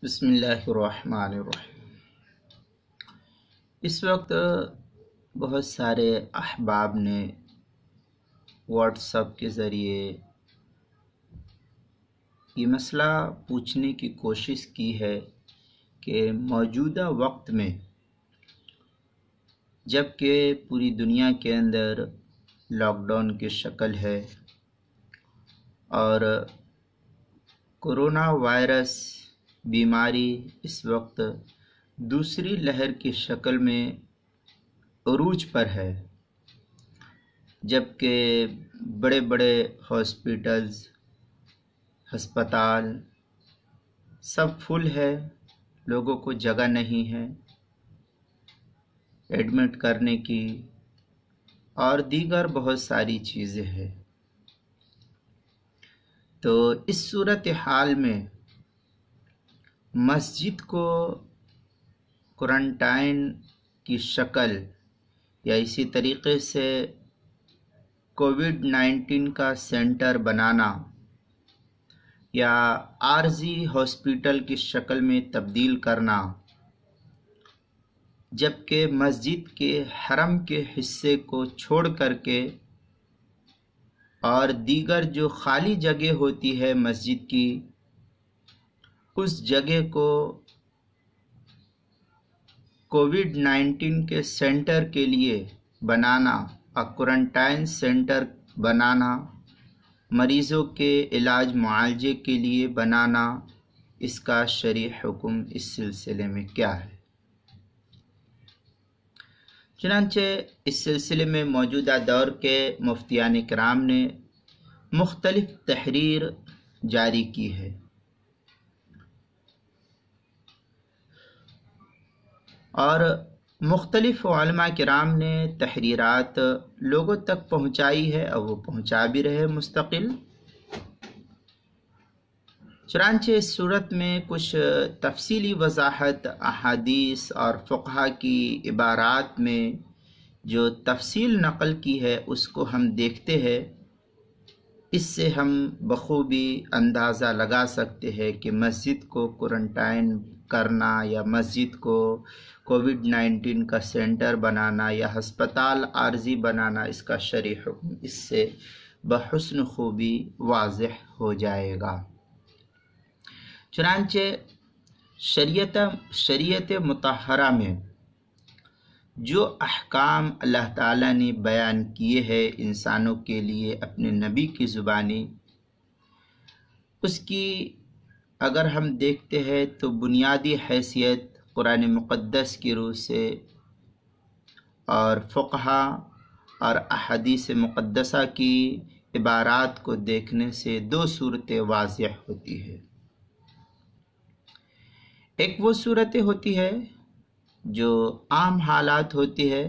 بسم اللہ الرحمن الرحیم۔ اس وقت بہت سارے احباب نے واٹس ایپ کے ذریعے یہ مسئلہ پوچھنے کی کوشش کی ہے کہ موجودہ وقت میں جب کہ پوری دنیا کے اندر لاک ڈاؤن کی شکل ہے اور کورونا وائرس بیماری اس وقت دوسری لہر کی شکل میں عروج پر ہے، جبکہ بڑے بڑے ہاسپٹلز، ہسپتال سب فل ہے، لوگوں کو جگہ نہیں ہے ایڈمٹ کرنے کی، اور دیگر بہت ساری چیزیں ہیں۔ تو اس صورتحال میں مسجد کو کوارنٹائن کی شکل یا اسی طریقے سے کووڈ-19 کا سینٹر بنانا یا عارضی ہاسپٹل کی شکل میں تبدیل کرنا، جبکہ مسجد کے حرم کے حصے کو چھوڑ کر کے اور دیگر جو خالی جگہ ہوتی ہے مسجد کی، اس جگہ کو کووڈ-19 کے سینٹر کے لیے بنانا اور کوارنٹائن سینٹر بنانا، مریضوں کے علاج معالجے کے لیے بنانا، اس کا شرعی حکم اس سلسلے میں کیا ہے؟ چنانچہ اس سلسلے میں موجودہ دور کے مفتیان کرام نے مختلف تحریر جاری کی ہے، اور مختلف علماء کرام نے تحریرات لوگوں تک پہنچائی ہے اور وہ پہنچا بھی رہے مستقل۔ چنانچہ اس صورت میں کچھ تفصیلی وضاحت احادیث اور فقہا کی عبارات میں جو تفصیل نقل کی ہے اس کو ہم دیکھتے ہیں۔ اس سے ہم بخوبی اندازہ لگا سکتے ہیں کہ مسجد کو کوارنٹائن کرنا یا مسجد کو کووڈ-19 کا سینٹر بنانا یا ہسپتال عارضی بنانا، اس کا شرعی حکم اس سے بحسن خوبی واضح ہو جائے گا۔ چنانچہ شریعت مطہرہ میں جو احکام اللہ تعالیٰ نے بیان کیے ہیں انسانوں کے لیے اپنے نبی کی زبانی، اس کی اگر ہم دیکھتے ہیں تو بنیادی حیثیت قرآن مقدس کی روح سے اور فقہا اور احادیث مقدسہ کی عبارات کو دیکھنے سے دو صورتیں واضح ہوتی ہے۔ ایک وہ صورتیں ہوتی ہے جو عام حالات ہوتی ہے،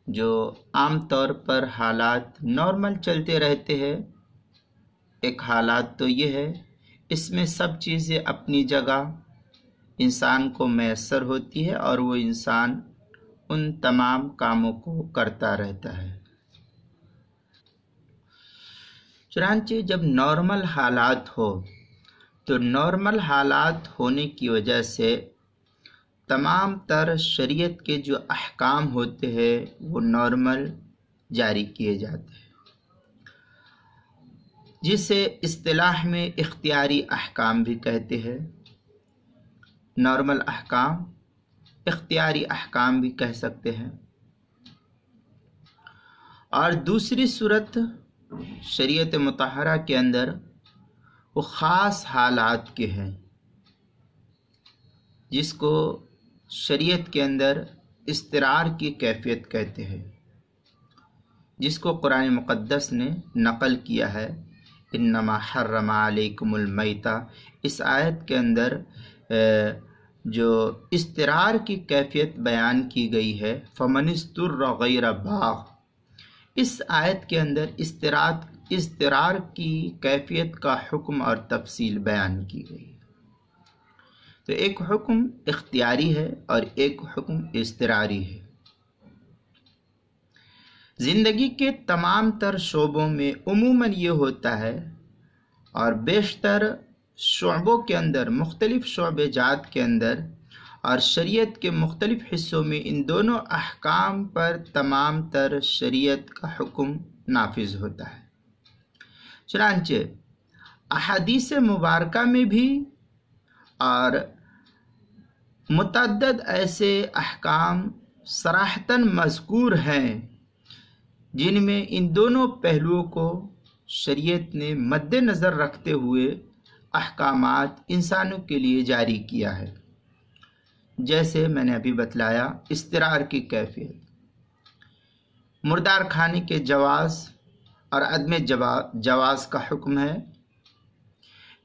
جو عام طور پر حالات نارمل چلتے رہتے ہیں۔ ایک حالات تو یہ ہے اس میں سب چیزیں اپنی جگہ انسان کو میسر ہوتی ہے اور وہ انسان ان تمام کاموں کو کرتا رہتا ہے۔ چنانچہ جب نارمل حالات ہو تو نارمل حالات ہونے کی وجہ سے تمام تر شریعت کے جو احکام ہوتے ہیں وہ نارمل جاری کیے جاتے ہیں، جسے اصطلاح میں اختیاری احکام بھی کہتے ہیں۔ نارمل احکام اختیاری احکام بھی کہہ سکتے ہیں۔ اور دوسری صورت شریعت مطہرہ کے اندر وہ خاص حالات کے ہیں، جس کو شریعت کے اندر اضطرار کی کیفیت کہتے ہیں، جس کو قرآن مقدس نے نقل کیا ہے۔ انما حرم علیکم المیتہ، اس آیت کے اندر جو اضطرار کی کیفیت بیان کی گئی ہے، فمن اضطر غیر باغ، اس آیت کے اندر اضطرار کی کیفیت کا حکم اور تفصیل بیان کی گئی ہے۔ تو ایک حکم اختیاری ہے اور ایک حکم اضطراری ہے۔ زندگی کے تمام تر شعبوں میں عموماً یہ ہوتا ہے، اور بیشتر شعبوں کے اندر، مختلف شعبے جات کے اندر اور شریعت کے مختلف حصوں میں ان دونوں احکام پر تمام تر شریعت کا حکم نافذ ہوتا ہے۔ چنانچہ احادیث مبارکہ میں بھی اور متعدد ایسے احکام صراحتاً مذکور ہیں جن میں ان دونوں پہلوؤں کو شریعت نے مد نظر رکھتے ہوئے احکامات انسانوں کے لیے جاری کیا ہے۔ جیسے میں نے ابھی بتلایا، اضطرار کی کیفیت، مردار کھانے کے جواز اور عدم جواز کا حکم ہے۔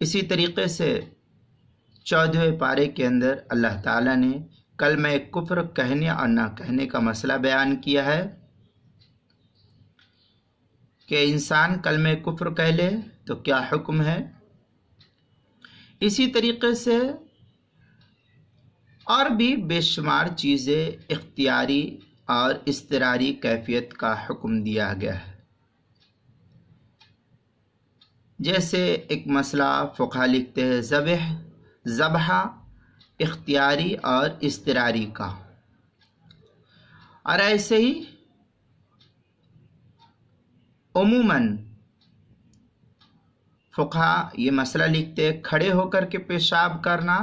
اسی طریقے سے 14ویں پارے کے اندر اللہ تعالیٰ نے کلمہ کفر کہنے اور نہ کہنے کا مسئلہ بیان کیا ہے کہ انسان کلمہ کفر کہہ لے تو کیا حکم ہے۔ اسی طریقے سے اور بھی بے شمار چیزیں اختیاری اور اضطراری کیفیت کا حکم دیا گیا ہے۔ جیسے ایک مسئلہ فقہا لکھتے ہیں ذبح اختیاری اور اضطراری کا، اور ایسے ہی عموماً فقہا یہ مسئلہ لکھتے ہیں کھڑے ہو کر کے پیشاب کرنا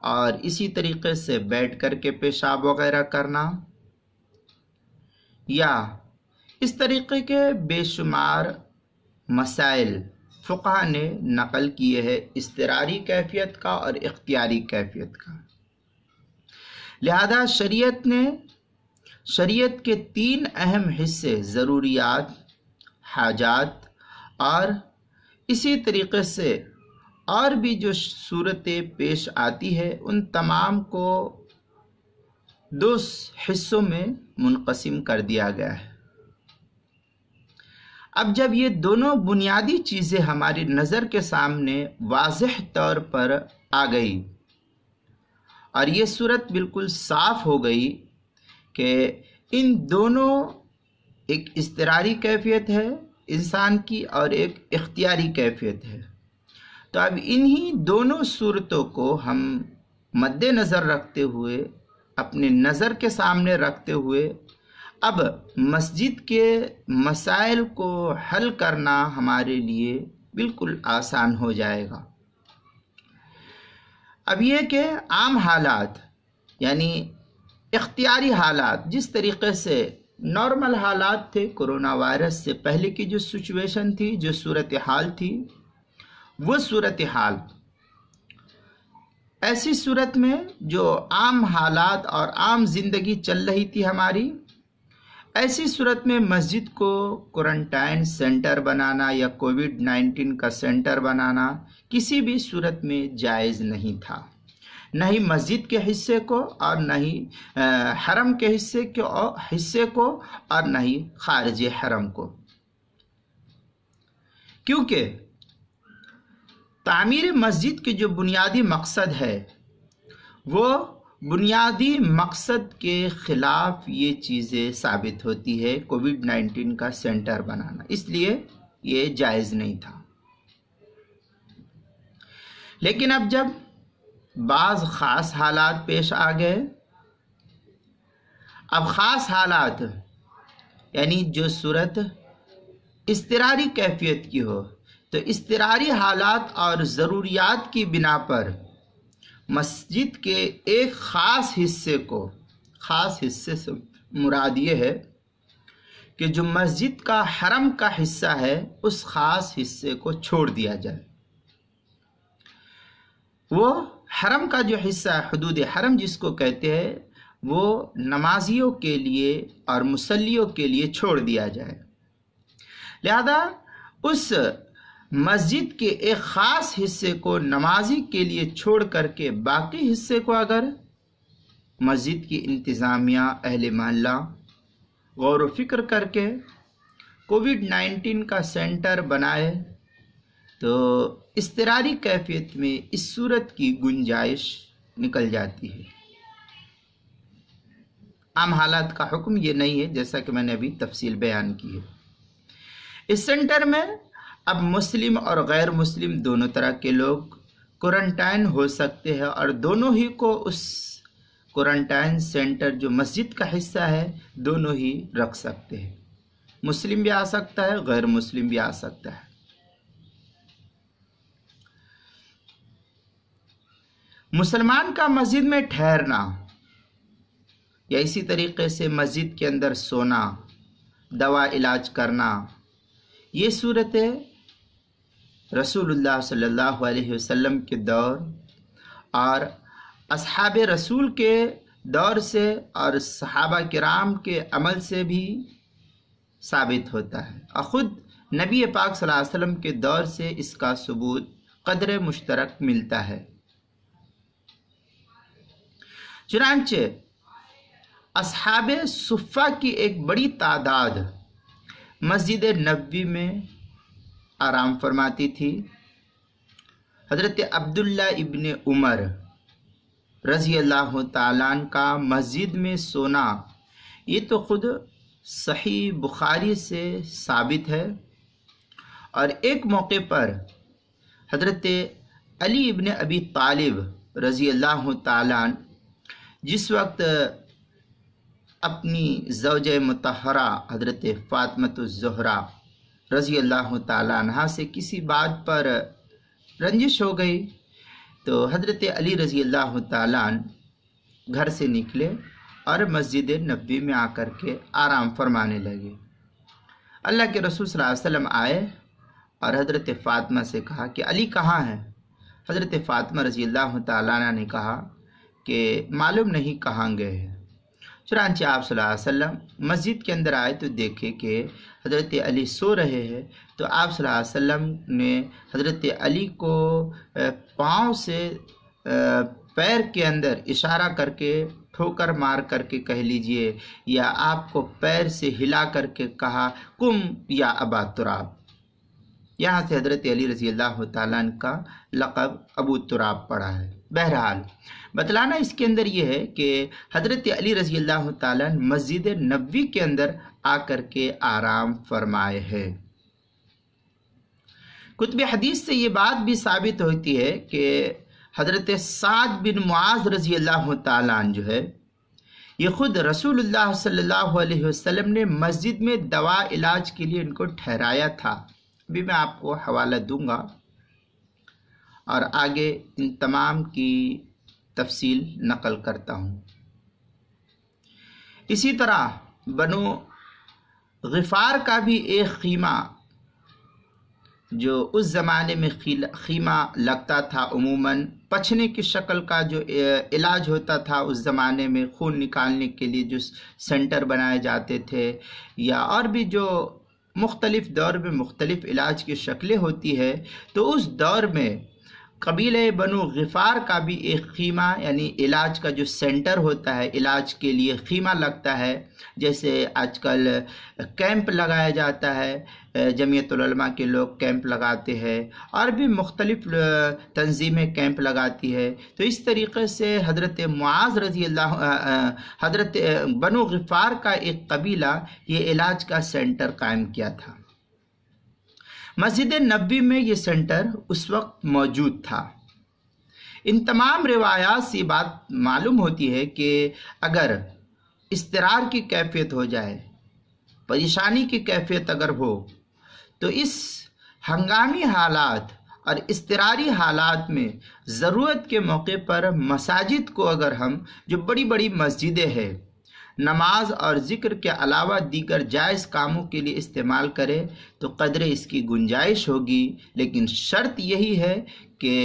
اور اسی طریقے سے بیٹھ کر کے پیشاب وغیرہ کرنا، یا اس طریقے کے بے شمار مسائل فقہا نے نقل کیے ہیں اضطراری کیفیت کا اور اختیاری کیفیت کا۔ لہذا شریعت کے 3 اہم حصے ضروریات، حاجات اور اسی طریقے سے اور بھی جو صورتیں پیش آتی ہے ان تمام کو 2 حصوں میں منقسم کر دیا گیا ہے۔ اب جب یہ دونوں بنیادی چیزیں ہماری نظر کے سامنے واضح طور پر آ گئی اور یہ صورت بالکل صاف ہو گئی کہ ان دونوں، ایک اضطراری کیفیت ہے انسان کی اور ایک اختیاری کیفیت ہے، تو اب انہی دونوں صورتوں کو ہم مد نظر رکھتے ہوئے، اپنے نظر کے سامنے رکھتے ہوئے، اب مسجد کے مسائل کو حل کرنا ہمارے لیے بالکل آسان ہو جائے گا۔ اب یہ کہ عام حالات یعنی اختیاری حالات، جس طریقے سے نارمل حالات تھے کرونا وائرس سے پہلے کی جو سچویشن تھی، جو صورتحال تھی، وہ صورتحال ایسی صورت میں جو عام حالات اور عام زندگی چل رہی تھی ہماری، ایسی صورت میں مسجد کو کوارنٹائن سینٹر بنانا یا کووڈ-19 کا سینٹر بنانا کسی بھی صورت میں جائز نہیں تھا، نہ ہی مسجد کے حصے کو اور نہ ہی حرم کے حصے کو اور نہ ہی خارج حرم کو، کیونکہ تعمیر مسجد کے جو بنیادی مقصد ہے وہ بنیادی مقصد کے خلاف یہ چیزیں ثابت ہوتی ہے کووڈ-19 کا سینٹر بنانا، اس لیے یہ جائز نہیں تھا۔ لیکن اب جب بعض خاص حالات پیش آ گئے، اب خاص حالات یعنی جو صورت اضطراری کیفیت کی ہو، تو اضطراری حالات اور ضروریات کی بنا پر مسجد کے ایک خاص حصے سے مراد یہ ہے کہ جو مسجد کا حرم کا حصہ ہے اس خاص حصے کو چھوڑ دیا جائے۔ وہ حرم کا جو حصہ ہے، حدود حرم جس کو کہتے ہیں، وہ نمازیوں کے لیے اور مصلیوں کے لیے چھوڑ دیا جائے۔ لہذا اس مسجد کے ایک خاص حصے کو نمازی کے لیے چھوڑ کر کے باقی حصے کو اگر مسجد کی انتظامیہ، اہل محلہ غور و فکر کر کے کووڈ-19 کا سینٹر بنائے تو اضطراری کیفیت میں اس صورت کی گنجائش نکل جاتی ہے۔ عام حالات کا حکم یہ نہیں ہے، جیسا کہ میں نے ابھی تفصیل بیان کی ہے۔ اس سینٹر میں اب مسلم اور غیر مسلم دونوں طرح کے لوگ کوارنٹائن ہو سکتے ہیں، اور دونوں ہی کو اس کوارنٹائن سینٹر جو مسجد کا حصہ ہے دونوں ہی رکھ سکتے ہیں۔ مسلم بھی آ سکتا ہے، غیر مسلم بھی آ سکتا ہے۔ مسلمان کا مسجد میں ٹھہرنا یا اسی طریقے سے مسجد کے اندر سونا، دوا علاج کرنا، یہ صورتیں رسول اللہ صلی اللہ علیہ وسلم کے دور اور اصحاب رسول کے دور سے اور صحابہ کرام کے عمل سے بھی ثابت ہوتا ہے، اور خود نبی پاک صلی اللہ علیہ وسلم کے دور سے اس کا ثبوت قدر مشترک ملتا ہے۔ چنانچہ اصحاب صفہ کی ایک بڑی تعداد مسجد نبوی میں آرام فرماتی تھی۔ حضرت عبداللہ ابن عمر رضی اللہ تعالیٰ عنہ کا مسجد میں سونا یہ تو خود صحیح بخاری سے ثابت ہے، اور ایک موقع پر حضرت علی ابن ابی طالب رضی اللہ تعالیٰ عنہ جس وقت اپنی زوجہ مطہرہ حضرت فاطمۃ الزہرا رضی اللہ تعالیٰ عنہا سے کسی بات پر رنجش ہو گئی، تو حضرت علی رضی اللہ تعالیٰ عنہ گھر سے نکلے اور مسجد نبوی میں آ کر کے آرام فرمانے لگے۔ اللہ کے رسول صلی اللہ علیہ وسلم آئے اور حضرت فاطمہ سے کہا کہ علی کہاں ہے؟ حضرت فاطمہ رضی اللہ تعالیٰ عنہ نے کہا کہ معلوم نہیں کہاں گئے ہیں۔ چنانچہ آپ صلی اللہ علیہ وسلم مسجد کے اندر آئے تو دیکھے کہ حضرت علی سو رہے ہیں، تو آپ صلی اللہ علیہ وسلم نے حضرت علی کو پاؤں سے پیر کے اندر اشارہ کر کے ٹھوکر مار کر کے کہہ لیجئے، یا آپ کو پیر سے ہلا کر کے کہا قم یا ابا تراب۔ یہاں سے حضرت علی رضی اللہ تعالیٰ عنہ کا لقب ابو تراب پڑا ہے۔ بہرحال بتلانا اس کے اندر یہ ہے کہ حضرت علی رضی اللہ تعالیٰ عنہ مسجد نبوی کے اندر آ کر کے آرام فرمائے ہیں۔ کتب حدیث سے یہ بات بھی ثابت ہوتی ہے کہ حضرت سعد بن معاذ رضی اللہ تعالیٰ عنہ جو ہے یہ خود رسول اللہ صلی اللہ علیہ وسلم نے مسجد میں دوا علاج کے لیے ان کو ٹھہرایا تھا۔ ابھی میں آپ کو حوالہ دوں گا اور آگے ان تمام کی تفصیل نقل کرتا ہوں۔ اسی طرح بنو غفار کا بھی ایک خیمہ جو اس زمانے میں خیمہ لگتا تھا، عموماً پچھنے کی شکل کا جو علاج ہوتا تھا اس زمانے میں، خون نکالنے کے لیے جو سینٹر بنائے جاتے تھے، یا اور بھی جو مختلف دور میں مختلف علاج کی شکلیں ہوتی ہے، تو اس دور میں قبیلہ بنو غفار کا بھی ایک خیمہ یعنی علاج کا جو سینٹر ہوتا ہے، علاج کے لیے خیمہ لگتا ہے، جیسے آج کل کیمپ لگایا جاتا ہے، جمعیت العلماء کے لوگ کیمپ لگاتے ہیں، اور بھی مختلف تنظیمیں کیمپ لگاتی ہے۔ تو اس طریقے سے حضرت معاذ رضی اللہ حضرت بنو غفار کا ایک قبیلہ یہ علاج کا سینٹر قائم کیا تھا۔ مسجد نبوی میں یہ سینٹر اس وقت موجود تھا۔ ان تمام روایات سے بات معلوم ہوتی ہے کہ اگر اضطرار کی کیفیت ہو جائے، پریشانی کی کیفیت اگر ہو، تو اس ہنگامی حالات اور اضطراری حالات میں ضرورت کے موقع پر مساجد کو اگر ہم جو بڑی بڑی مسجدیں ہیں نماز اور ذکر کے علاوہ دیگر جائز کاموں کے لیے استعمال کرے تو قدر اس کی گنجائش ہوگی، لیکن شرط یہی ہے کہ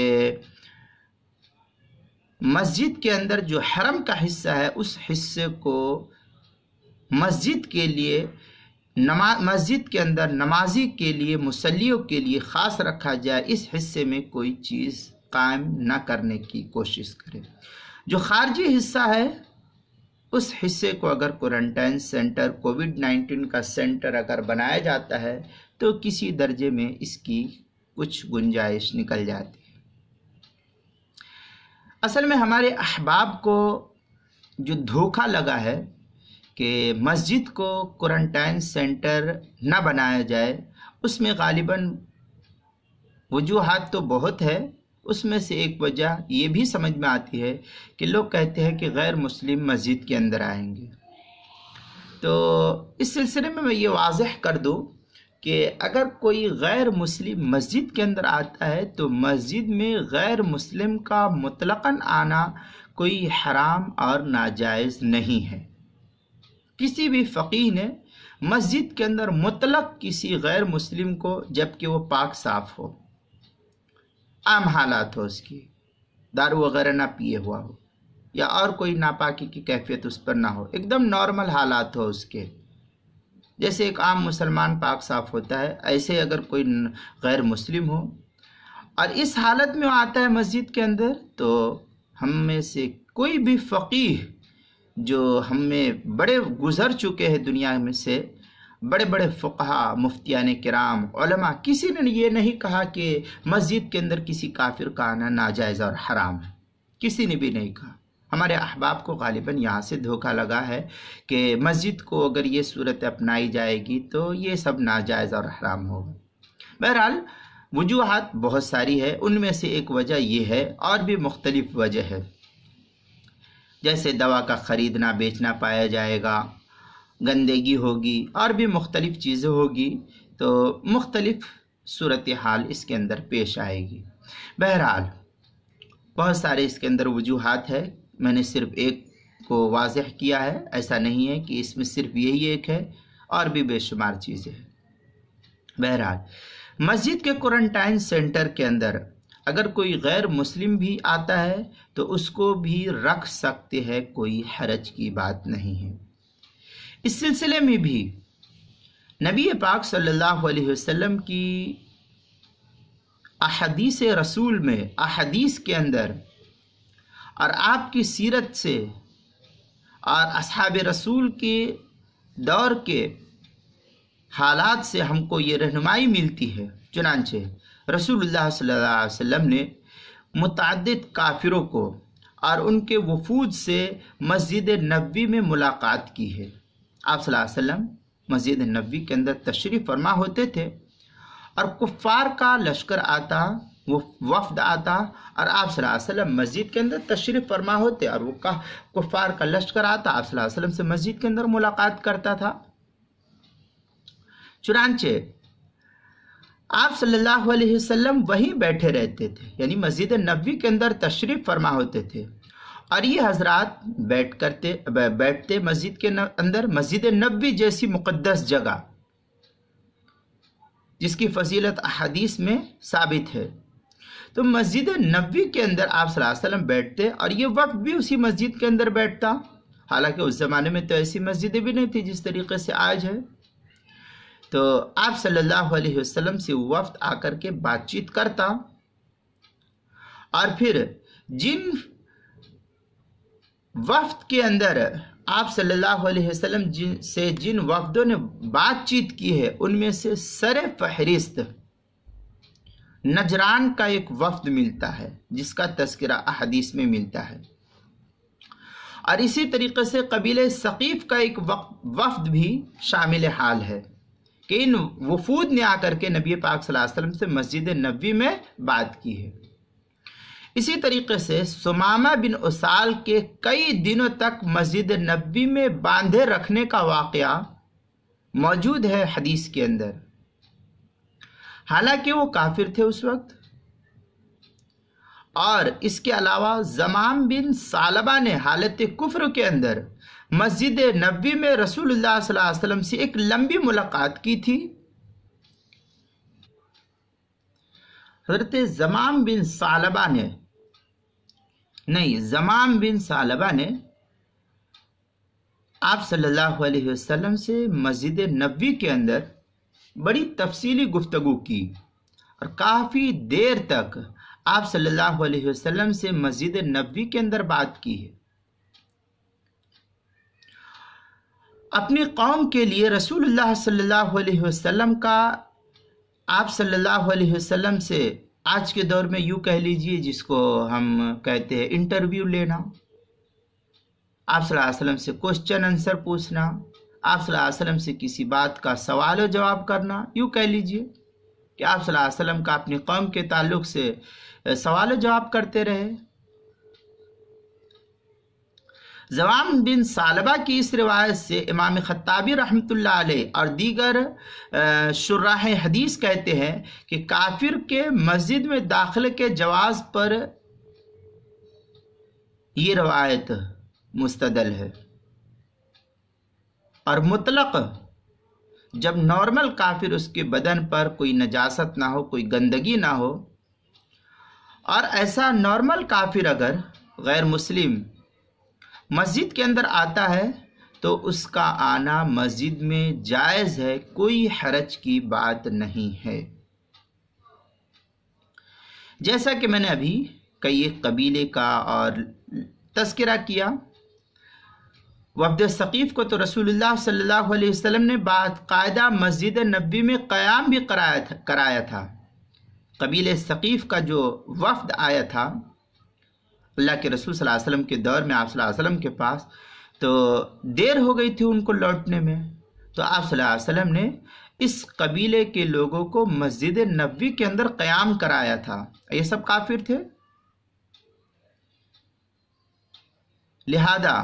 مسجد کے اندر جو حرم کا حصہ ہے اس حصے کو مسجد کے لیے مسجد کے اندر نمازی کے لیے مصلیوں کے لیے خاص رکھا جائے، اس حصے میں کوئی چیز قائم نہ کرنے کی کوشش کرے۔ جو خارجی حصہ ہے اس حصے کو اگر کوارنٹائن سینٹر کووڈ-19 کا سینٹر اگر بنایا جاتا ہے تو کسی درجے میں اس کی کچھ گنجائش نکل جاتی ہے۔ اصل میں ہمارے احباب کو جو دھوکہ لگا ہے کہ مسجد کو کوارنٹائن سینٹر نہ بنایا جائے، اس میں غالباً وجوہات تو بہت ہے، اس میں سے ایک وجہ یہ بھی سمجھ میں آتی ہے کہ لوگ کہتے ہیں کہ غیر مسلم مسجد کے اندر آئیں گے۔ تو اس سلسلے میں یہ واضح کر دوں کہ اگر کوئی غیر مسلم مسجد کے اندر آتا ہے تو مسجد میں غیر مسلم کا مطلقاً آنا کوئی حرام اور ناجائز نہیں ہے۔ کسی بھی فقیہ نے مسجد کے اندر مطلق کسی غیر مسلم کو، جبکہ وہ پاک صاف ہو، عام حالات ہو، اس کی دارو وغیرہ نہ پیے ہوا ہو یا اور کوئی ناپاکی کی کیفیت اس پر نہ ہو، ایک دم نارمل حالات ہو اس کے، جیسے ایک عام مسلمان پاک صاف ہوتا ہے، ایسے اگر کوئی غیر مسلم ہو اور اس حالت میں آتا ہے مسجد کے اندر، تو ہم میں سے کوئی بھی فقیہ جو ہم میں بڑے گزر چکے ہیں دنیا میں سے، بڑے بڑے فقہا، مفتیان کرام، علماء، کسی نے یہ نہیں کہا کہ مسجد کے اندر کسی کافر کا آنا ناجائز اور حرام ہے، کسی نے بھی نہیں کہا۔ ہمارے احباب کو غالباً یہاں سے دھوکہ لگا ہے کہ مسجد کو اگر یہ صورت اپنائی جائے گی تو یہ سب ناجائز اور حرام ہوگا۔ بہرحال وجوہات بہت ساری ہے، ان میں سے ایک وجہ یہ ہے، اور بھی مختلف وجہ ہے، جیسے دوا کا خریدنا بیچنا پایا جائے گا، گندگی ہوگی، اور بھی مختلف چیزیں ہوگی، تو مختلف صورتحال اس کے اندر پیش آئے گی۔ بہرحال بہت سارے اس کے اندر وجوہات ہے، میں نے صرف ایک کو واضح کیا ہے، ایسا نہیں ہے کہ اس میں صرف یہی ایک ہے، اور بھی بے شمار چیزیں ہیں۔ بہرحال مسجد کے کوارنٹائن سینٹر کے اندر اگر کوئی غیر مسلم بھی آتا ہے تو اس کو بھی رکھ سکتے ہیں، کوئی حرج کی بات نہیں ہے۔ اس سلسلے میں بھی نبی پاک صلی اللہ علیہ وسلم کی احادیث رسول میں، احادیث کے اندر اور آپ کی سیرت سے اور اصحاب رسول کے دور کے حالات سے ہم کو یہ رہنمائی ملتی ہے۔ چنانچہ رسول اللہ صلی اللہ علیہ وسلم نے متعدد کافروں کو اور ان کے وفود سے مسجد نبوی میں ملاقات کی ہے۔ آپ صلی اللہ علیہ وسلم مسجد نبوی کے اندر تشریف فرما ہوتے تھے، اور کفار کا لشکر آتا، وہ وفد آتا، اور آپ صلی اللہ علیہ وسلم مسجد کے اندر تشریف فرما ہوتے، اور وہ کفار کا لشکر آتا، آپ صلی اللہ علیہ وسلم سے مسجد کے اندر ملاقات کرتا تھا۔ چنانچہ آپ صلی اللہ علیہ وسلم وہیں بیٹھے رہتے تھے، یعنی مسجد نبوی کے اندر تشریف فرما ہوتے تھے، اور یہ حضرات بیٹھتے مسجد کے اندر، مسجد نبوی جیسی مقدس جگہ جس کی فضیلت احادیث میں ثابت ہے، تو مسجد نبوی کے اندر آپ صلی اللہ علیہ وسلم بیٹھتے، اور یہ وقت بھی اسی مسجد کے اندر بیٹھتا۔ حالانکہ اس زمانے میں تو ایسی مسجدیں بھی نہیں تھی جس طریقے سے آج ہے۔ تو آپ صلی اللہ علیہ وسلم سے وفد آ کر کے بات چیت کرتا، اور پھر جن وفد کے اندر آپ صلی اللہ علیہ وسلم سے جن وفدوں نے بات چیت کی ہے، ان میں سے سر فہرست نجران کا ایک وفد ملتا ہے، جس کا تذکرہ احادیث میں ملتا ہے، اور اسی طریقے سے قبیلہ ثقیف کا ایک وفد بھی شامل حال ہے کہ ان وفود نے آ کر کے نبی پاک صلی اللہ علیہ وسلم سے مسجد نبوی میں بات کی ہے۔ اسی طریقے سے سمامہ بن اسال کے کئی دنوں تک مسجد نبوی میں باندھے رکھنے کا واقعہ موجود ہے حدیث کے اندر، حالانکہ وہ کافر تھے اس وقت۔ اور اس کے علاوہ زمام بن ثعلبہ نے حالت کفر کے اندر مسجد نبوی میں رسول اللہ صلی اللہ علیہ وسلم سے ایک لمبی ملاقات کی تھی۔ حضرت زمام بن ثعلبہ نے آپ صلی اللہ علیہ وسلم سے مسجد نبوی کے اندر بڑی تفصیلی گفتگو کی، اور کافی دیر تک آپ صلی اللہ علیہ وسلم سے مسجد نبوی کے اندر بات کی ہے۔ اپنی قوم کے لیے رسول اللہ صلی اللہ علیہ وسلم کا آپ صلی اللہ علیہ وسلم سے آج کے دور میں یوں کہہ لیجئے، جس کو ہم کہتے ہیں انٹرویو لینا، آپ صلی اللہ علیہ وسلم سے کوسچن آنسر پوچھنا، آپ صلی اللہ علیہ وسلم سے کسی بات کا سوال و جواب کرنا، یوں کہہ لیجئے۔ کہ آپ صلی اللہ علیہ وسلم کا اپنی قوم کے تعلق سے سوال و جواب کرتے رہے۔ زوام بن ثعلبہ کی اس روایت سے امام خطابی رحمۃ اللہ علیہ اور دیگر شراح حدیث کہتے ہیں کہ کافر کے مسجد میں داخلے کے جواز پر یہ روایت مستدل ہے، اور مطلق جب نارمل کافر اس کے بدن پر کوئی نجاست نہ ہو، کوئی گندگی نہ ہو، اور ایسا نارمل کافر اگر غیر مسلم مسجد کے اندر آتا ہے تو اس کا آنا مسجد میں جائز ہے، کوئی حرج کی بات نہیں ہے۔ جیسا کہ میں نے ابھی کئی قبیلے کا اور تذکرہ کیا، وفد ثقیف کو تو رسول اللہ صلی اللہ علیہ وسلم نے باقاعدہ مسجد نبوی میں قیام بھی کرایا تھا۔ قبیلے ثقیف کا جو وفد آیا تھا اللہ کے رسول صلی اللہ علیہ وسلم کے دور میں آپ صلی اللہ علیہ وسلم کے پاس، تو دیر ہو گئی تھی ان کو لوٹنے میں، تو آپ صلی اللہ علیہ وسلم نے اس قبیلے کے لوگوں کو مسجد نبوی کے اندر قیام کرایا تھا۔ یہ سب کافر تھے، لہذا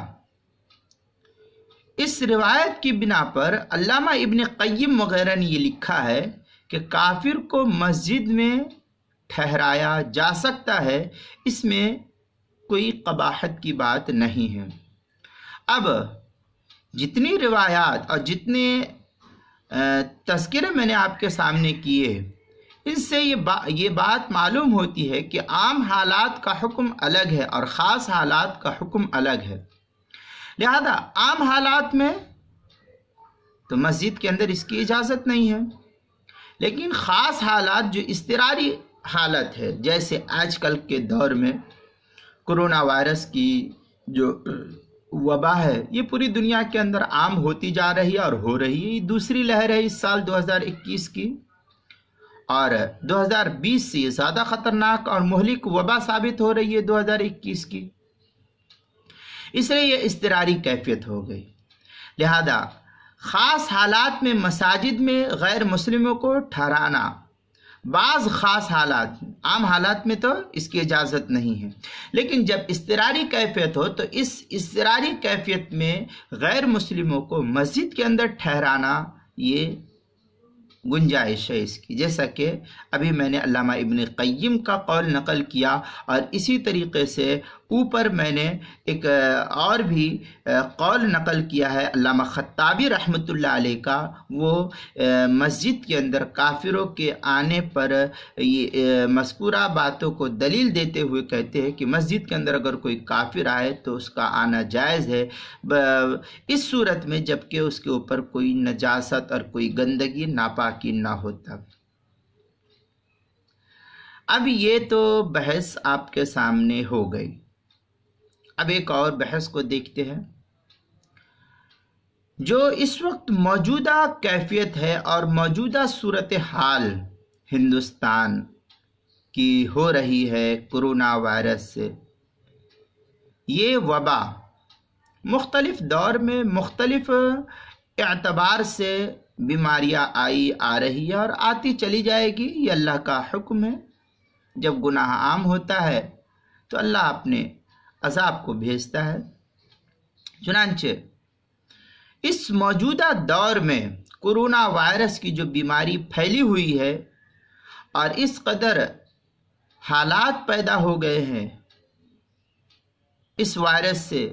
اس روایت کی بنا پر علامہ ابن قیم وغیرہ نے یہ لکھا ہے کہ کافر کو مسجد میں ٹھہرایا جا سکتا ہے، اس میں کوئی قباحت کی بات نہیں ہے۔ اب جتنی روایات اور جتنے تذکرے میں نے آپ کے سامنے کیے، اس سے یہ بات معلوم ہوتی ہے کہ عام حالات کا حکم الگ ہے اور خاص حالات کا حکم الگ ہے۔ لہذا عام حالات میں تو مسجد کے اندر اس کی اجازت نہیں ہے، لیکن خاص حالات جو اضطراری حالت ہے، جیسے آج کل کے دور میں کرونا وائرس کی جو وبا ہے، یہ پوری دنیا کے اندر عام ہوتی جا رہی ہے اور ہو رہی ہے۔ یہ دوسری لہر ہے اس سال 2021 کی، اور 2020 سے یہ زیادہ خطرناک اور مہلک وبا ثابت ہو رہی ہے 2021 کی، اس لیے یہ اضطراری کیفیت ہو گئی۔ لہذا خاص حالات میں مساجد میں غیر مسلموں کو ٹھہرانا، بعض خاص حالات، عام حالات میں تو اس کی اجازت نہیں ہے، لیکن جب اضطراری کیفیت ہو تو اس اضطراری کیفیت میں غیر مسلموں کو مسجد کے اندر ٹھہرانا یہ گنجائش ہے اس کی، جیسا کہ ابھی میں نے علامہ ابن قیم کا قول نقل کیا، اور اسی طریقے سے اوپر میں نے ایک اور بھی قول نقل کیا ہے علامہ خطابی رحمۃ اللہ علیہ کا، وہ مسجد کے اندر کافروں کے آنے پر یہ مذکورہ باتوں کو دلیل دیتے ہوئے کہتے ہیں کہ مسجد کے اندر اگر کوئی کافر آئے تو اس کا آنا جائز ہے، اس صورت میں جبکہ اس کے اوپر کوئی نجاست اور کوئی گندگی ناپاکی نہ ہوتا۔ اب یہ تو بحث آپ کے سامنے ہو گئی، اب ایک اور بحث کو دیکھتے ہیں جو اس وقت موجودہ کیفیت ہے اور موجودہ صورتحال ہندوستان کی ہو رہی ہے کرونا وائرس سے۔ یہ وبا مختلف دور میں مختلف اعتبار سے بیماریاں آ رہی ہے اور آتی چلی جائے گی، یہ اللہ کا حکم ہے۔ جب گناہ عام ہوتا ہے تو اللہ اپنے عذاب کو بھیجتا ہے۔ چنانچہ اس موجودہ دور میں کرونا وائرس کی جو بیماری پھیلی ہوئی ہے اور اس قدر حالات پیدا ہو گئے ہیں اس وائرس سے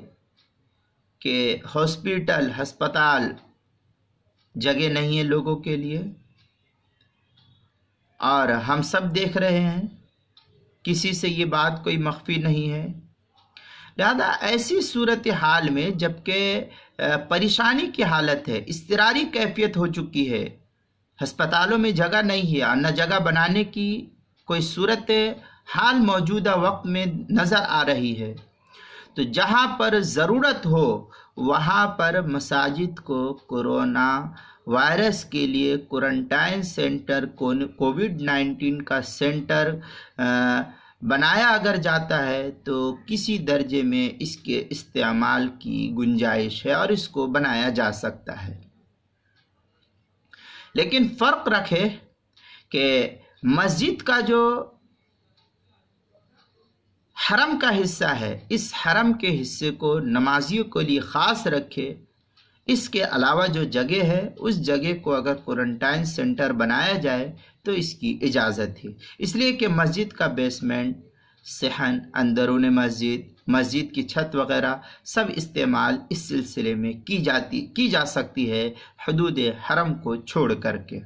کہ ہاسپٹل، ہسپتال جگہ نہیں ہے لوگوں کے لیے، اور ہم سب دیکھ رہے ہیں، کسی سے یہ بات کوئی مخفی نہیں ہے۔ لہذا ایسی صورتحال میں جبکہ پریشانی کی حالت ہے، اضطراری کیفیت ہو چکی ہے، ہسپتالوں میں جگہ نہیں ہے اور نہ جگہ بنانے کی کوئی صورت حال موجودہ وقت میں نظر آ رہی ہے، تو جہاں پر ضرورت ہو وہاں پر مساجد کو کورونا وائرس کے لیے کوارنٹائن سینٹر، کووڈ-19 کا سینٹر بنایا اگر جاتا ہے تو کسی درجے میں اس کے استعمال کی گنجائش ہے اور اس کو بنایا جا سکتا ہے، لیکن فرق رکھے کہ مسجد کا جو حرم کا حصہ ہے، اس حرم کے حصے کو نمازیوں کے لیے خاص رکھے۔ اس کے علاوہ جو جگہ ہے، اس جگہ کو اگر کوارنٹائن سینٹر بنایا جائے تو اس کی اجازت ہے، اس لیے کہ مسجد کا بیسمنٹ، صحن، اندرون مسجد کی چھت وغیرہ سب استعمال اس سلسلے میں کی جا سکتی ہے حدود حرم کو چھوڑ کر کے۔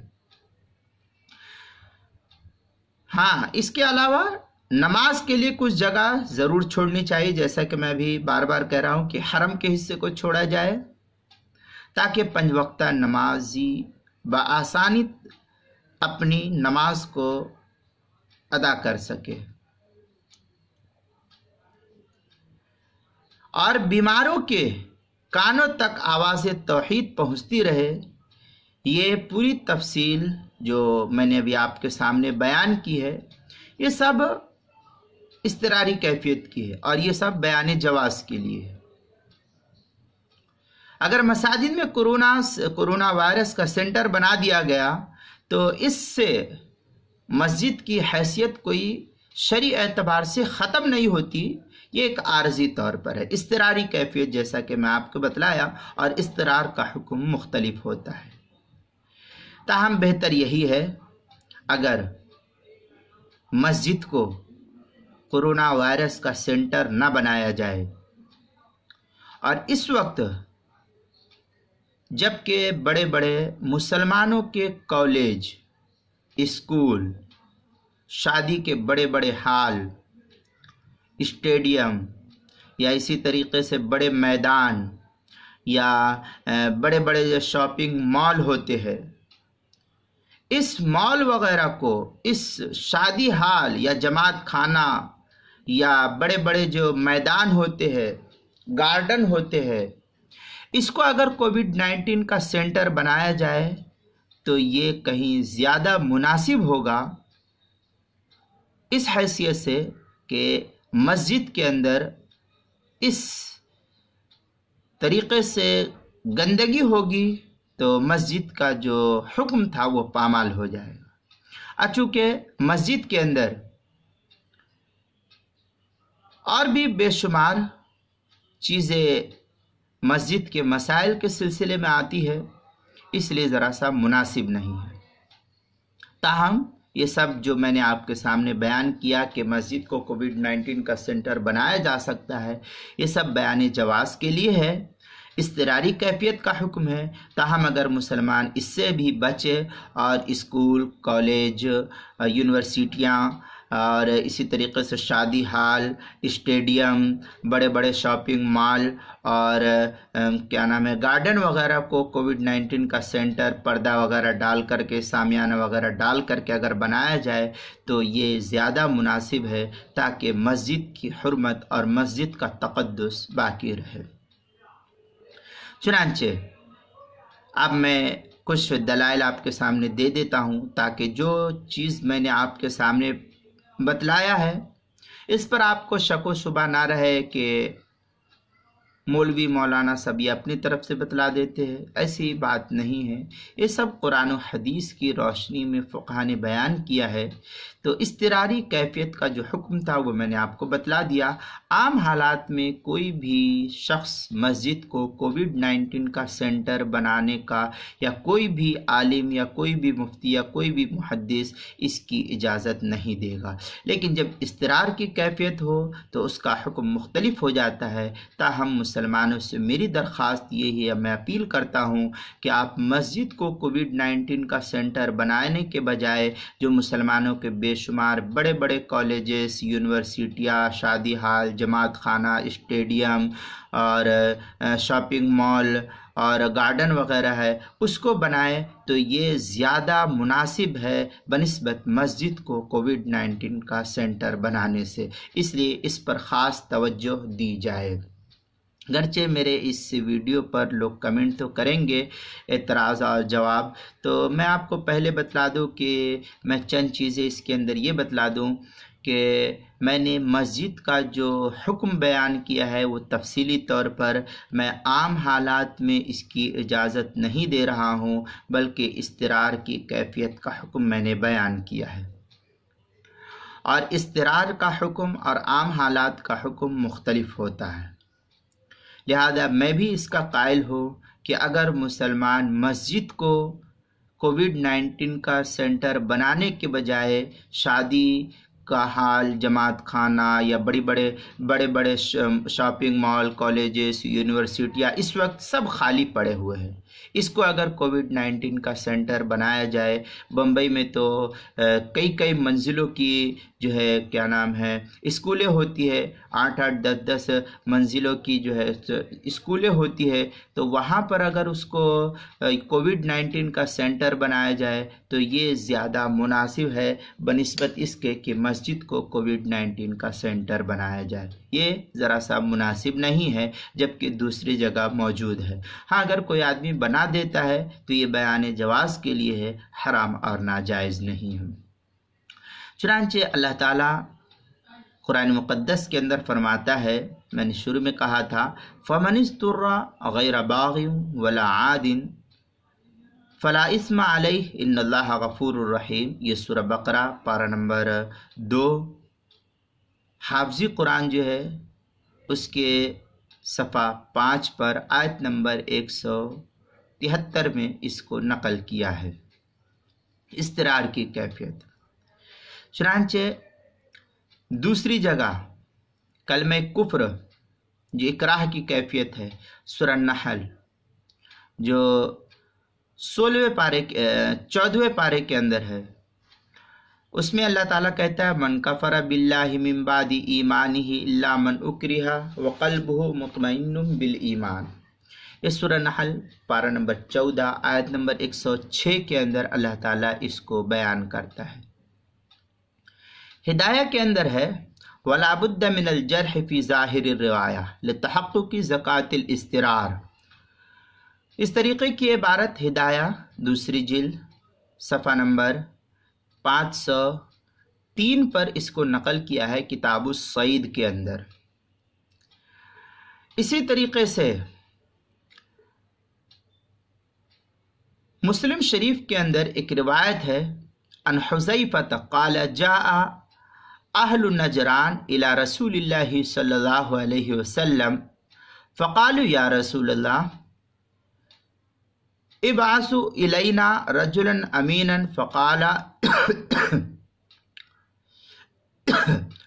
ہاں، اس کے علاوہ نماز کے لیے کچھ جگہ ضرور چھوڑنی چاہیے، جیسا کہ میں بھی بار بار کہہ رہا ہوں کہ حرم کے حصے کو چھوڑا جائے تاکہ 5 وقتہ نمازی بآسانی اپنی نماز کو ادا کر سکے، اور بیماروں کے کانوں تک آواز توحید پہنچتی رہے۔ یہ پوری تفصیل جو میں نے ابھی آپ کے سامنے بیان کی ہے، یہ سب اضطراری کیفیت کی ہے، اور یہ سب بیان جواز کے لیے ہے۔ اگر مساجد میں کورونا وائرس کا سینٹر بنا دیا گیا تو اس سے مسجد کی حیثیت کوئی شرعی اعتبار سے ختم نہیں ہوتی، یہ ایک عارضی طور پر ہے، اضطراری کیفیت جیسا کہ میں آپ کو بتلایا، اور اضطرار کا حکم مختلف ہوتا ہے۔ تاہم بہتر یہی ہے اگر مسجد کو کورونا وائرس کا سینٹر نہ بنایا جائے، اور اس وقت جبکہ بڑے بڑے مسلمانوں کے کالج، اسکول، شادی کے بڑے بڑے ہال، اسٹیڈیم، یا اسی طریقے سے بڑے میدان، یا بڑے بڑے جو شاپنگ مال ہوتے ہیں، اس مال وغیرہ کو، اس شادی ہال یا جماعت خانہ یا بڑے بڑے جو میدان ہوتے ہیں، گارڈن ہوتے ہیں، اس کو اگر کووڈ-19 کا سینٹر بنایا جائے تو یہ کہیں زیادہ مناسب ہوگا، اس حیثیت سے کہ مسجد کے اندر اس طریقے سے گندگی ہوگی تو مسجد کا جو حکم تھا وہ پامال ہو جائے گا۔ چونکہ مسجد کے اندر اور بھی بے شمار چیزیں مسجد کے مسائل کے سلسلے میں آتی ہے، اس لیے ذرا سا مناسب نہیں ہے۔ تاہم یہ سب جو میں نے آپ کے سامنے بیان کیا کہ مسجد کو کووڈ-19 کا سینٹر بنایا جا سکتا ہے، یہ سب بیان جواز کے لیے ہے، اضطراری کیفیت کا حکم ہے۔ تاہم اگر مسلمان اس سے بھی بچے اور اسکول، کالج، یونیورسٹیاں اور اسی طریقے سے شادی ہال، اسٹیڈیم، بڑے بڑے شاپنگ مال اور گارڈن وغیرہ کو کووڈ-19 کا سینٹر، پردہ وغیرہ ڈال کر کے، شامیانہ وغیرہ ڈال کر کے اگر بنایا جائے تو یہ زیادہ مناسب ہے، تاکہ مسجد کی حرمت اور مسجد کا تقدس باقی رہے۔ چنانچہ اب میں کچھ دلائل آپ کے سامنے دے دیتا ہوں تاکہ جو چیز میں نے آپ کے سامنے بتلایا ہے اس پر آپ کو شک و شبہ نہ رہے کہ مولوی مولانا سب یہ اپنی طرف سے بتلا دیتے ہیں، ایسی بات نہیں ہے۔ یہ سب قرآن و حدیث کی روشنی میں فقہا نے بیان کیا ہے۔ تو اضطراری کیفیت کا جو حکم تھا وہ میں نے آپ کو بتلا دیا۔ عام حالات میں کوئی بھی شخص مسجد کو کووڈ-19 کا سینٹر بنانے کا، یا کوئی بھی عالم یا کوئی بھی مفتی یا کوئی بھی محدث اس کی اجازت نہیں دے گا، لیکن جب اضطرار کی کیفیت ہو تو اس کا حکم مختلف ہو جاتا ہے۔ تاہم مسلمانوں سے میری درخواست یہی ہے، میں اپیل کرتا ہوں کہ آپ مسجد کو کووڈ-19 کا سینٹر بنانے کے بجائے جو مسلمانوں کے بے شمار بڑے بڑے کالجز، یونیورسٹیاں، شادی ہال، جماعت خانہ، اسٹیڈیم اور شاپنگ مال اور گارڈن وغیرہ ہے، اس کو بنائے تو یہ زیادہ مناسب ہے بنسبت مسجد کو کووڈ-19 کا سینٹر بنانے سے، اس لیے اس پر خاص توجہ دی جائے۔ گرچہ میرے اس ویڈیو پر لوگ کمنٹ تو کریں گے، اعتراض اور جواب، تو میں آپ کو پہلے بتلا دوں کہ میں چند چیزیں اس کے اندر یہ بتلا دوں کہ میں نے مسجد کا جو حکم بیان کیا ہے وہ تفصیلی طور پر میں عام حالات میں اس کی اجازت نہیں دے رہا ہوں، بلکہ اضطرار کی کیفیت کا حکم میں نے بیان کیا ہے، اور اضطرار کا حکم اور عام حالات کا حکم مختلف ہوتا ہے۔ لہذا میں بھی اس کا قائل ہوں کہ اگر مسلمان مسجد کو کووڈ-19 کا سینٹر بنانے کے بجائے شادی کا حال، جماعت خانہ یا بڑے بڑے شاپنگ مال، کالجز، یونیورسٹیاں اس وقت سب خالی پڑے ہوئے ہیں، اس کو اگر کووڈ-19 کا سینٹر بنایا جائے، بمبئی میں تو کئی منزلوں کی جو ہے کیا نام ہے اسکولیں ہوتی ہے، 8-8 10-10 منزلوں کی جو ہے اسکولیں ہوتی ہے، تو وہاں پر اگر اس کو کووڈ-19 کا سینٹر بنایا جائے تو یہ زیادہ مناسب ہے بنسبت اس کے کہ مسجد کو کووڈ-19 کا سینٹر بنایا جائے۔ یہ ذرا سا مناسب نہیں ہے، جبکہ دوسری جگہ موجود ہے۔ ہاں، اگر کوئی آدمی بنا دیتا ہے تو یہ بیان جواز کے لیے ہے، حرام اور ناجائز نہیں ہے۔ چنانچہ اللہ تعالیٰ قرآن مقدس کے اندر فرماتا ہے، میں نے شروع میں کہا تھا، فَمَنِ اسْتُرَّ غَيْرَ بَاغٍ وَلَا عَادٍ فَلَا إِثْمَ عَلَيْهِ إِنَّ اللَّهَ غَفُورٌ رَحِيمٌ۔ یہ سورہ بقرہ پارہ نمبر 2 حافظی قرآن جو ہے اس کے صفحہ 5 پر آیت نمبر 173 میں اس کو نقل کیا ہے، اضطرار کی کیفیت۔ چنانچہ دوسری جگہ کلمہ کفر جو اکراہ کی کیفیت ہے، سورہ نحل جو 14ویں پارے کے اندر ہے، اس میں اللہ تعالیٰ کہتا ہے، من کفر باللہ من بعد ایمانہ الا من اکرہ وقلبہ مطمئن بالایمان۔ یہ سورہ نحل پارہ نمبر 14 آیت نمبر 106 کے اندر اللہ تعالیٰ اس کو بیان کرتا ہے۔ ہدایہ کے اندر ہے، وَلَا بُدَّ مِنَ الْجَرْحِ فِي ظَاهِرِ الرِّوَایَةِ لِتَحَقُّقِ زَکَاةِ الْاِضْطِرَارِ۔ اس طریقے کی عبارت ہدایہ دوسری جلد صفحہ نمبر 503 پر اس کو نقل کیا ہے کتاب الصید کے اندر۔ اسی طریقے سے مسلم شریف کے اندر ایک روایت ہے، عن حذیفہ قال جاء اہل نجران الى رسول اللہ صلی اللہ علیہ وسلم فقالوا یا رسول اللہ ابعثوا الینا رجلا امینا فقال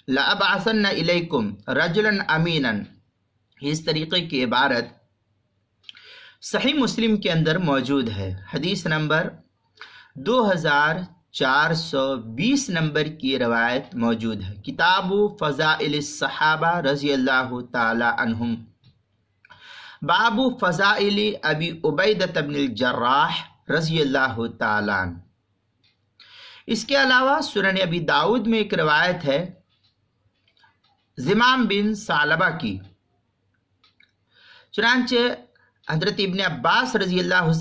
لأبعثن الیکم رجلا امینا۔ اس طریقے کی عبارت صحیح مسلم کے اندر موجود ہے، حدیث نمبر 2420 نمبر کی روایت موجود ہے، کتاب فضائل الصحابہ رضی اللہ تعالی عنہم، باب فضائل ابی عبیدہ بن الجراح رضی اللہ تعالی عنہ۔ اس کے علاوہ سنن ابی داؤد میں ایک روایت ہے زمام بن ثعلبہ کی، چنانچہ حضرت ابن عباس رضی اللہ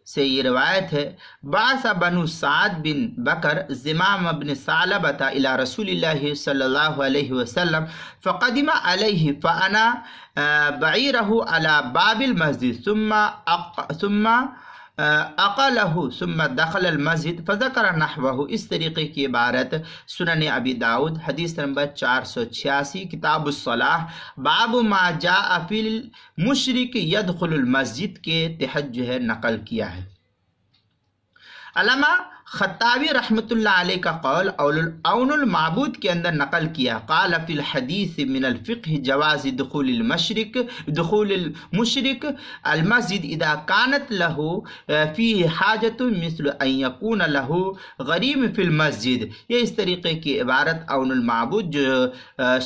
سے یہ روایت ہے، بعث بنو سعد بن بکر زمام بن ثعلبہ الى رسول اللہ صلی اللہ علیہ وسلم فقدم علیہ فانا بعیرہ علی باب المسجد ثم اقلہ ثم دخل المسجد فذکر نحوہ۔ اس طریقے کی عبارت سنن ابی داؤد حدیث نمبر 486 کتاب الصلاح باب ما جاء فی المشرک یدخل المسجد کے تحت جو ہے نقل کیا ہے۔ علامہ خطابی رحمۃ اللہ علیہ کا قول عون المعبود کے اندر نقل کیا، قال فی الحدیث من الفقہ جواز دخول المشرک المسجد اذا كانت له فيه حاجة مثل ان يكون له غریم فی المسجد۔ یہ اس طریقے کی عبارت عون المعبود جو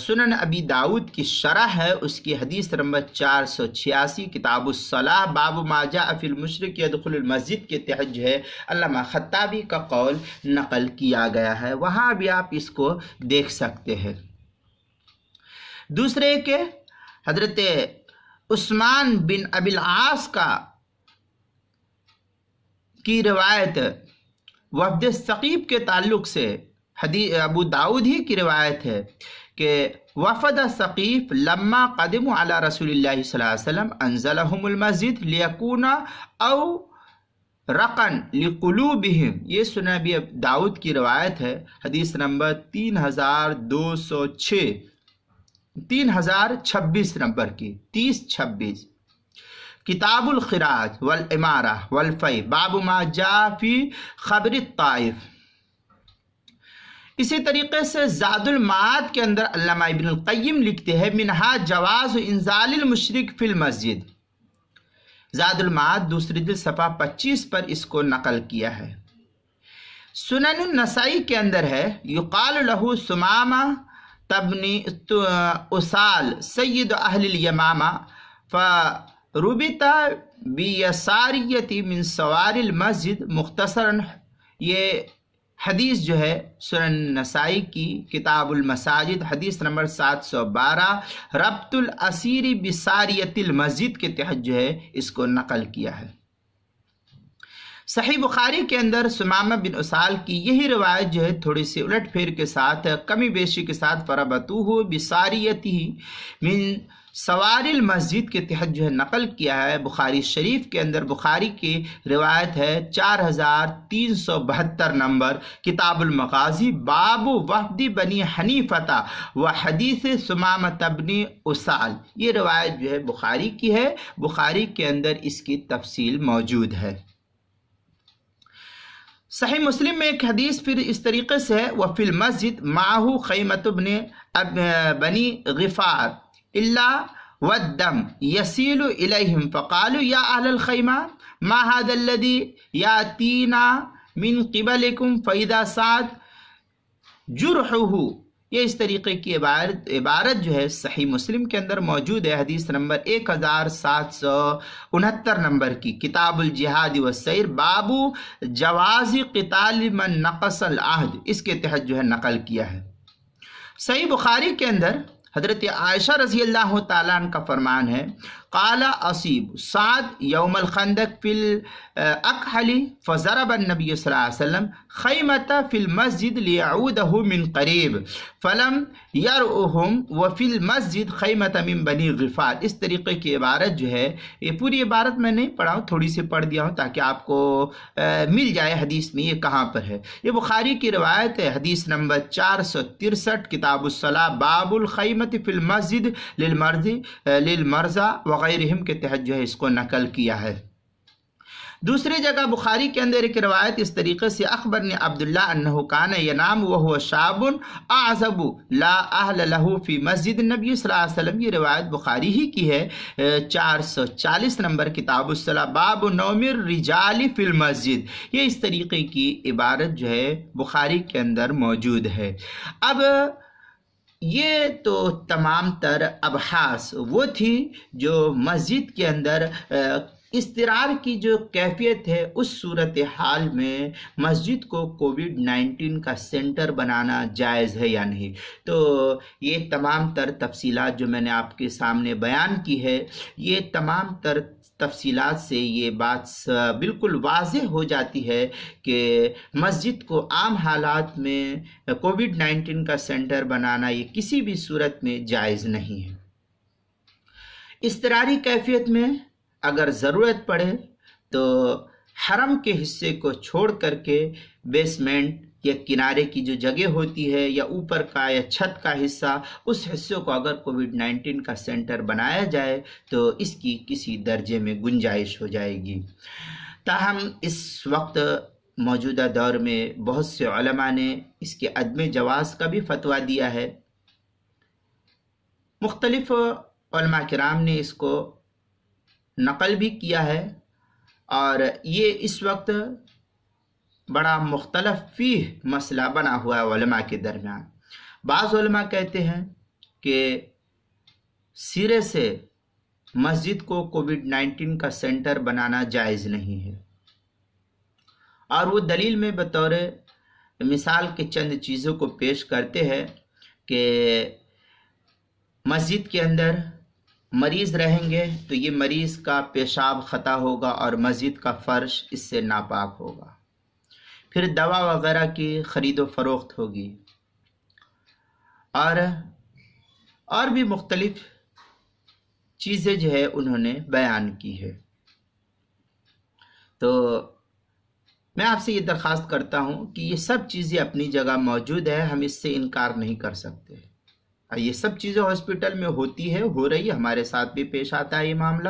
سنن ابی داؤد کی شرح ہے، اس کی حدیث نمبر 486 کتاب الصلاح باب ما جاء فی المشرک یدخل المسجد کے تحت جو ہے علامہ خطابی کا قول نقل کیا گیا ہے، وہاں بھی آپ اس کو دیکھ سکتے ہیں۔ دوسرے کہ حضرت عثمان بن ابی العاص کی روایت وفد ثقیف کے تعلق سے حدیث ابو داؤد ہی کی روایت ہے کہ وفد ثقیف لما قدموا علی رسول اللہ صلی اللہ علیہ وسلم انزلهم المسجد لیکون او رقن لقلوبہم، یہ سنن ابی داؤد کی روایت ہے، حدیث نمبر 3206 3026 نمبر کی 3026، کتاب الخراج والامارہ والفی، باب ما جاء فی خبر الطائف۔ اسی طریقے سے زاد المعاد کے اندر علامہ ابن القیم لکھتے ہیں منہا جواز انزال المشرک فی المسجد، زاد المعاد دوسری جلد صفحہ 25 پر اس کو نقل کیا ہے۔ سنن النسائی کے اندر ہے یقال لہ ثمامہ تبنی اسال سید اہل الیمامہ فربط بیساریت من سوار المسجد، مختصراً یہ حدیث جو ہے سنن نسائی کی کتاب المساجد حدیث نمبر 712 ربط الاسیر بساریت المسجد کے تحت جو ہے اس کو نقل کیا ہے۔ صحیح بخاری کے اندر ثمامہ بن اسال کی یہی روایت جو ہے تھوڑی سی الٹ پھیر کے ساتھ کمی بیشی کے ساتھ فربطوہ بساریتہ من سوار المسجد کے تحت جو ہے نقل کیا ہے۔ بخاری شریف کے اندر بخاری کی روایت ہے 4372 نمبر، کتاب المغازی، باب وفد بنی حنیفہ و حدیث ثمامہ بن اسال، یہ روایت جو ہے بخاری کی ہے، بخاری کے اندر اس کی تفصیل موجود ہے۔ صحیح مسلم میں ایک حدیث پھر اس طریقے سے ہے وفی المسجد معہ خیمۃ بنی غفار الا والدم یسیل الیہم فقالوا یا اہل الخیمہ ما هذا الذی یاتینا من قبلکم فاذا سعد جرحہ، یہ اس طریقے کی عبارت جو ہے صحیح مسلم کے اندر موجود ہے، حدیث نمبر 1769 نمبر کی، کتاب الجہاد والسیر، باب جواز قتال من نقص العہد، اس کے تحت جو ہے نقل کیا ہے۔ صحیح بخاری کے اندر حضرت عائشہ رضی اللہ تعالیٰ عنہ کا فرمان ہے قال اصیب سعد یوم الخندق فی الاکحل فضرب النبی صلی اللہ علیہ وسلم خیمۃ فی المسجد لیعودہ من قریب فلم یرؤہم وفی المسجد خیمۃ من بنی غفار، اس طریقے کی عبارت جو ہے، یہ پوری عبارت میں نہیں پڑھا ہوں، تھوڑی سی پڑھ دیا ہوں تاکہ آپ کو مل جائے حدیث میں یہ کہاں پر ہے۔ یہ بخاری کی روایت ہے، حدیث نمبر 463 کتاب الصلاۃ، باب الخیمۃ فی المسجد للمرضى وغیرہم کے تحت جو ہے اس کو نقل کیا ہے۔ دوسری جگہ بخاری کے اندر ایک روایت اس طریقے سے اخبرنی عبداللہ انہ کان ینام وہو شاب اعزب لا اہل لہ فی مسجد النبی صلی اللہ علیہ وسلم، یہ روایت بخاری ہی کی ہے، 440 نمبر کتاب الصلاۃ، باب نوم الرجال فی المسجد، یہ اس طریقے کی عبارت جو ہے بخاری کے اندر موجود ہے۔ اب یہ تو تمام تر ابحاث وہ تھی جو مسجد کے اندر اضطرار کی جو کیفیت ہے، اس صورتحال میں مسجد کو کووڈ-19 کا سینٹر بنانا جائز ہے یا نہیں، تو یہ تمام تر تفصیلات جو میں نے آپ کے سامنے بیان کی ہے، یہ تمام تر تفصیلات سے یہ بات بالکل واضح ہو جاتی ہے کہ مسجد کو عام حالات میں کووڈ-19 کا سینٹر بنانا یہ کسی بھی صورت میں جائز نہیں ہے۔ اضطراری کیفیت میں اگر ضرورت پڑے تو حرم کے حصے کو چھوڑ کر کے بیسمنٹ یا کنارے کی جو جگہ ہوتی ہے یا اوپر کا یا چھت کا حصہ، اس حصے کو اگر کووڈ-19 کا سینٹر بنایا جائے تو اس کی کسی درجے میں گنجائش ہو جائے گی۔ تاہم اس وقت موجودہ دور میں بہت سے علماء نے اس کے عدم جواز کا بھی فتویٰ دیا ہے، مختلف علماء کرام نے اس کو نقل بھی کیا ہے، اور یہ اس وقت بڑا مختلف فیہ مسئلہ بنا ہوا ہے علماء کے درمیان۔ بعض علماء کہتے ہیں کہ سرے سے مسجد کو کووڈ-19 کا سینٹر بنانا جائز نہیں ہے، اور وہ دلیل میں بطور مثال کے چند چیزوں کو پیش کرتے ہیں کہ مسجد کے اندر مریض رہیں گے تو یہ مریض کا پیشاب خطا ہوگا اور مسجد کا فرش اس سے ناپاک ہوگا، پھر دوا وغیرہ کی خرید و فروخت ہوگی، اور بھی مختلف چیزیں جو ہے انہوں نے بیان کی ہے۔ تو میں آپ سے یہ درخواست کرتا ہوں کہ یہ سب چیزیں اپنی جگہ موجود ہے، ہم اس سے انکار نہیں کر سکتے۔ یہ سب چیزیں ہاسپٹل میں ہوتی ہے، ہو رہی ہے، ہمارے ساتھ بھی پیش آتا ہے یہ معاملہ۔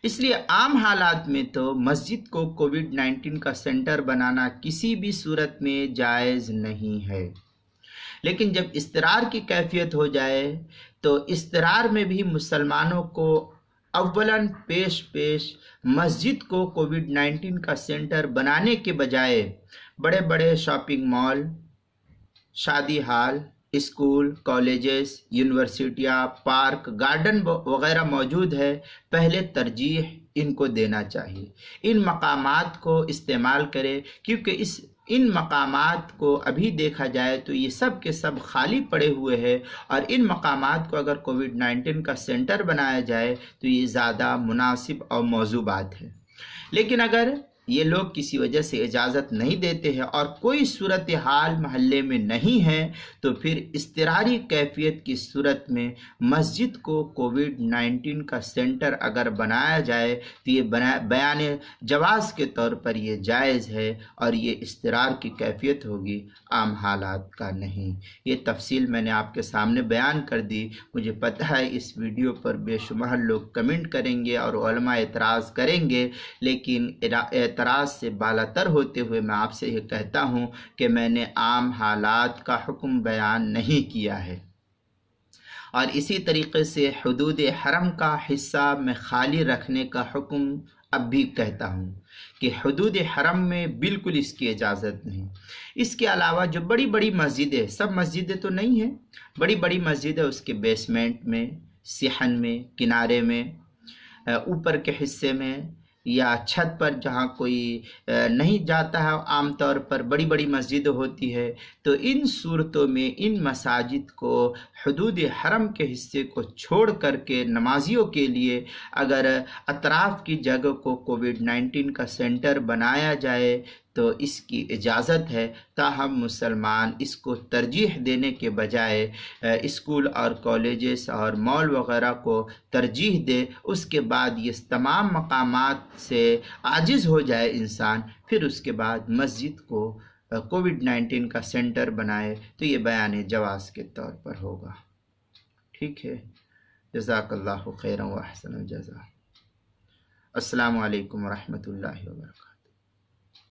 اس لیے عام حالات میں تو مسجد کو کووڈ-19 کا سینٹر بنانا کسی بھی صورت میں جائز نہیں ہے، لیکن جب اضطرار کی کیفیت ہو جائے تو اضطرار میں بھی مسلمانوں کو اولاً پیش مسجد کو کووڈ-19 کا سینٹر بنانے کے بجائے بڑے بڑے شاپنگ مال، شادی ہال، اسکول، کالجز، یونیورسٹیاں، پارک، گارڈن وغیرہ موجود ہے، پہلے ترجیح ان کو دینا چاہیے، ان مقامات کو استعمال کرے، کیونکہ ان مقامات کو ابھی دیکھا جائے تو یہ سب کے سب خالی پڑے ہوئے ہیں، اور ان مقامات کو اگر کووڈ-19 کا سینٹر بنایا جائے تو یہ زیادہ مناسب اور موزوں بات ہے۔ لیکن اگر یہ لوگ کسی وجہ سے اجازت نہیں دیتے ہیں اور کوئی صورتحال محلے میں نہیں ہے تو پھر اضطراری کیفیت کی صورت میں مسجد کو کووڈ-19 کا سینٹر اگر بنایا جائے تو یہ بیان جواز کے طور پر یہ جائز ہے، اور یہ اضطرار کی کیفیت ہوگی، عام حالات کا نہیں۔ یہ تفصیل میں نے آپ کے سامنے بیان کر دی۔ مجھے پتہ ہے اس ویڈیو پر بے شمار لوگ کمنٹ کریں گے اور علماء اعتراض کریں گے، لیکن اعتراض سے بالاتر ہوتے ہوئے میں آپ سے یہ کہتا ہوں کہ میں نے عام حالات کا حکم بیان نہیں کیا ہے، اور اسی طریقے سے حدود حرم کا حصہ میں خالی رکھنے کا حکم اب بھی کہتا ہوں کہ حدود حرم میں بالکل اس کی اجازت نہیں۔ اس کے علاوہ جو بڑی بڑی مسجدیں، سب مسجدیں تو نہیں ہیں، بڑی بڑی مسجدیں اس کے بیسمنٹ میں، صحن میں، کنارے میں، اوپر کے حصے میں، یا چھت پر جہاں کوئی نہیں جاتا ہے، عام طور پر بڑی بڑی مسجد ہوتی ہے، تو ان صورتوں میں ان مساجد کو حدود حرم کے حصے کو چھوڑ کر کے نمازیوں کے لیے اگر اطراف کی جگہ کو کووڈ-19 کا سینٹر بنایا جائے تو اس کی اجازت ہے، تاہم مسلمان اس کو ترجیح دینے کے بجائے اسکول اور کالجز اور مال وغیرہ کو ترجیح دے، اس کے بعد یہ تمام مقامات سے عاجز ہو جائے انسان، پھر اس کے بعد مسجد کو کووڈ-19 کا سینٹر بنائے، تو یہ بیان جواز کے طور پر ہوگا۔ ٹھیک ہے، جزاک اللہ خیرا و احسن الجزا۔ السلام علیکم ورحمۃ اللہ وبرکاتہ۔